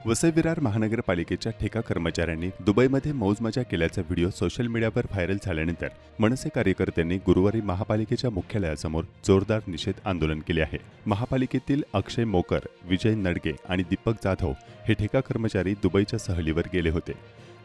वसई विरार महानगरपालिकेच्या ठेका कर्मचाऱ्यांनी दुबईमध्ये मौजमजा केल्याचा व्हिडिओ सोशल मीडियावर व्हायरल झाल्यानंतर मनसे कार्यकर्त्यांनी गुरुवारी महापालिकेच्या मुख्यालयासमोर जोरदार निषेध आंदोलन केले आहे। महापालिकेतील अक्षय मोकर, विजय नडगे आणि दीपक जाधव हे ठेका कर्मचारी दुबईच्या सहलीवर गेले होते।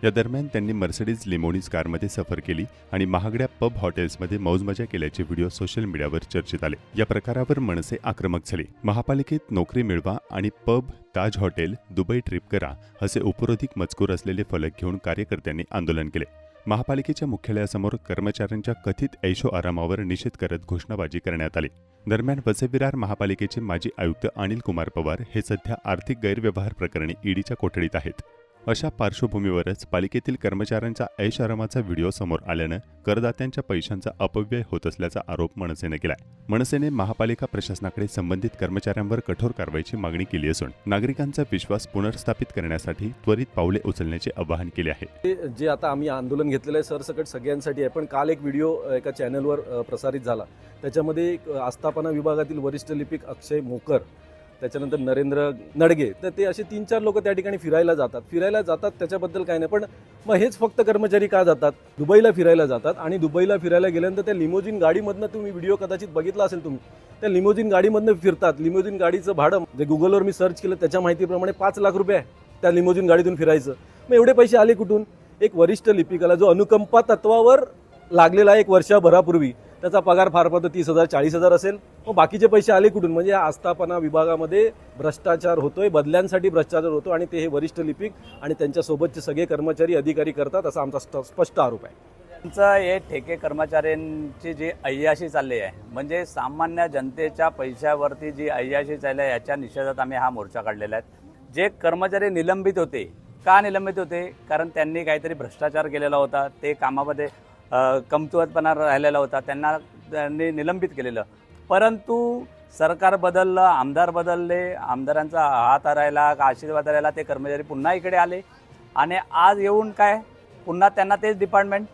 या दरम्यान त्यांनी मर्सिडीज लिमोनीज कारमध्ये सफर केली आणि महागड्या पब हॉटेल्समध्ये मौजमजा केल्याचे व्हिडिओ सोशल मीडियावर चर्चेत आले। या प्रकारावर मनसे आक्रमक झाले। महापालिकेत नोकरी मिळवा आणि पब, ताज हॉटेल, दुबई ट्रिप करा असे उपरोधिक मजकूर असलेले फलक घेऊन कार्यकर्त्यांनी आंदोलन केले। महापालिकेच्या मुख्यालयासमोर कर्मचाऱ्यांच्या कथित ऐशो आरामावर निषेध करत घोषणाबाजी करण्यात आली। दरम्यान वसई विरार महापालिकेचे माजी आयुक्त अनिल कुमार पवार हे सध्या आर्थिक गैरव्यवहार प्रकरणी ईडीच्या कोठडीत आहेत। अशा पार्श्वभूमीवरच पालिकेतील कर्मचाऱ्यांचा ऐशआरामाचा व्हिडिओ समोर आल्यानं करदात्यांच्या पैशांचा अपव्यय होत असल्याचा आरोप मनसेने केलाय। मनसेने महापालिका प्रशासनाकडे संबंधित कर्मचाऱ्यांवर कठोर कारवाईची मागणी केली असून नागरिकांचा विश्वास पुनर्स्थापित करण्यासाठी त्वरित पावले उचलण्याचे आवाहन केले आहे। जे आता आम्ही आंदोलन घेतलेलं आहे सरसकट सगळ्यांसाठी आहे, पण काल एक व्हिडिओ एका चॅनलवर प्रसारित झाला। त्याच्यामध्ये आस्थापना विभागातील वरिष्ठ लिपिक अक्षय मोकर, त्याच्यानंतर नरेंद्र नडगे, तर ते असे 3-4 लोक त्या ठिकाणी फिरायला जातात त्याच्याबद्दल काय नाही। पण मग हेच फक्त कर्मचारी का जातात? दुबईला फिरायला जातात आणि दुबईला फिरायला गेल्यानंतर त्या लिमोजिन गाडीमधनं, तुम्ही व्हिडिओ कदाचित बघितला असेल तुम्ही, त्या लिमोजिन गाडीमधनं फिरतात। लिमोजिन गाडीचं भाडं जे गुगलवर मी सर्च केलं त्याच्या माहितीप्रमाणे 5 लाख रुपये आहे त्या लिमोजिन गाडीतून फिरायचं। मग एवढे पैसे आले कुठून? एक वरिष्ठ लिपिकाला जो अनुकंपा तत्वावर लागलेला 1 वर्षभरापूर्वी त्याचा पगार फार फार 30,000 40,000 असेल। मग बाकीचे पैसे आले कुठून? म्हणजे या आस्थापना विभागामध्ये भ्रष्टाचार होतोय, बदल्यांसाठी भ्रष्टाचार होतो आणि ते हे वरिष्ठ लिपिक आणि त्यांच्यासोबतचे सगळे कर्मचारी अधिकारी करतात असा आमचा स्पष्ट आरोप आहे। त्यांचं हे ठेके कर्मचाऱ्यांची जी अय्याशी चालली आहे, म्हणजे सामान्य जनतेच्या पैशावरती जी अय्याशी चालली आहे, याच्या निषेधात आम्ही हा मोर्चा काढलेला आहे। जे कर्मचारी निलंबित होते, का निलंबित होते? कारण त्यांनी काहीतरी भ्रष्टाचार केलेला होता, ते कामामध्ये कमकुवतपणा राहिलेला होता, त्यांनी निलंबित केलेलं। परंतु सरकार बदललं, आमदार बदलले, आमदारांचा हात हरायला, आशीर्वाद हरायला ते कर्मचारी पुन्हा इकडे आले आणि आज येऊन काय पुन्हा त्यांना तेच डिपार्टमेंट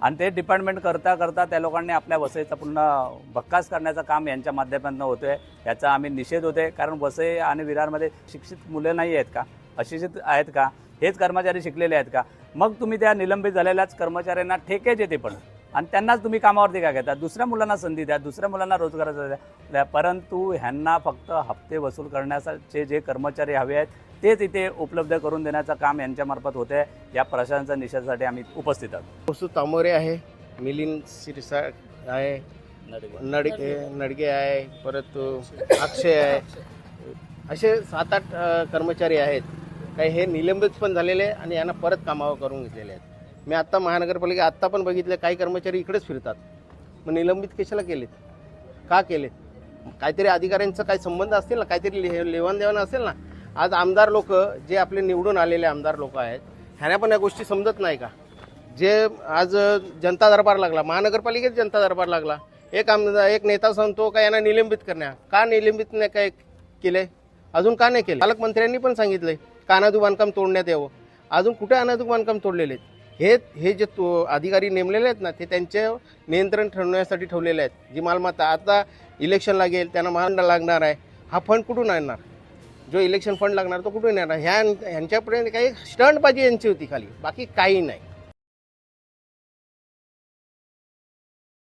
आणि ते डिपार्टमेंट करता करता त्या लोकांनी आपल्या वसईचा पुन्हा बक्कास करण्याचं काम यांच्या माध्यमातून होतोय। याचा आम्ही निषेध होतोय। कारण वसई आणि विरारमध्ये शिक्षित मुलं नाही आहेत का? अशिक्षित आहेत का? हेच कर्मचारी शिकलेले आहेत का? मग तुम्ही त्या निलंबित झालेल्याच कर्मचाऱ्यांना ठेके देते पण आणि त्यांनाच तुम्ही कामावरती का घेता? दुसऱ्या मुलांना संधी द्या, दुसऱ्या मुलांना रोजगाराचा द्या। परंतु ह्यांना फक्त हप्ते वसूल करण्याचे जे कर्मचारी हवे आहेत तेच इथे उपलब्ध करून देण्याचं काम यांच्यामार्फत होते। या प्रशासनाच्या निषेधासाठी आम्ही उपस्थित आहोत। वसु तामोरे आहे, मिलिंद सिरसा आहे, नडगे आहे, परत अक्षय आहे, असे 7-8 कर्मचारी आहेत। काही हे निलंबित पण झालेले आणि यांना परत कामावर करून घेतलेले आहेत। मी आत्ता महानगरपालिका आत्ता पण बघितले, काही कर्मचारी इकडेच फिरतात। मग निलंबित कशाला केलेत? का केलेत? काहीतरी अधिकाऱ्यांचा काही संबंध असतील ना, काहीतरी लेवाणदेवाण असेल ना। आज आमदार लोक जे आपले निवडून आलेले आमदार लोक आहेत, ह्यांना पण या गोष्टी समजत नाही का? जे आज जनता दरबार लागला, महानगरपालिकेत जनता दरबार लागला, एक नेता सांगतो का यांना निलंबित करण्या, का निलंबित नाही काय केले? अजून का नाही केले? पालकमंत्र्यांनी पण सांगितलंय का अनाधू बांधकाम तोडण्यात यावं। अजून कुठे अनाधू बांधकाम तोडलेले आहेत? हे जे अधिकारी नेमलेले आहेत ना, ते त्यांचे नियंत्रण ठेवण्यासाठी ठेवलेले आहेत। जी मालमत्ता आता इलेक्शन लागेल त्यांना महामंडळ लागणार आहे, हा फंड कुठून आणणार? जो इलेक्शन फंड लागणार तो कुठून येणार? ह्यांच्यापर्यंत काही स्टंटबाजी यांची होती खाली, बाकी काही नाही।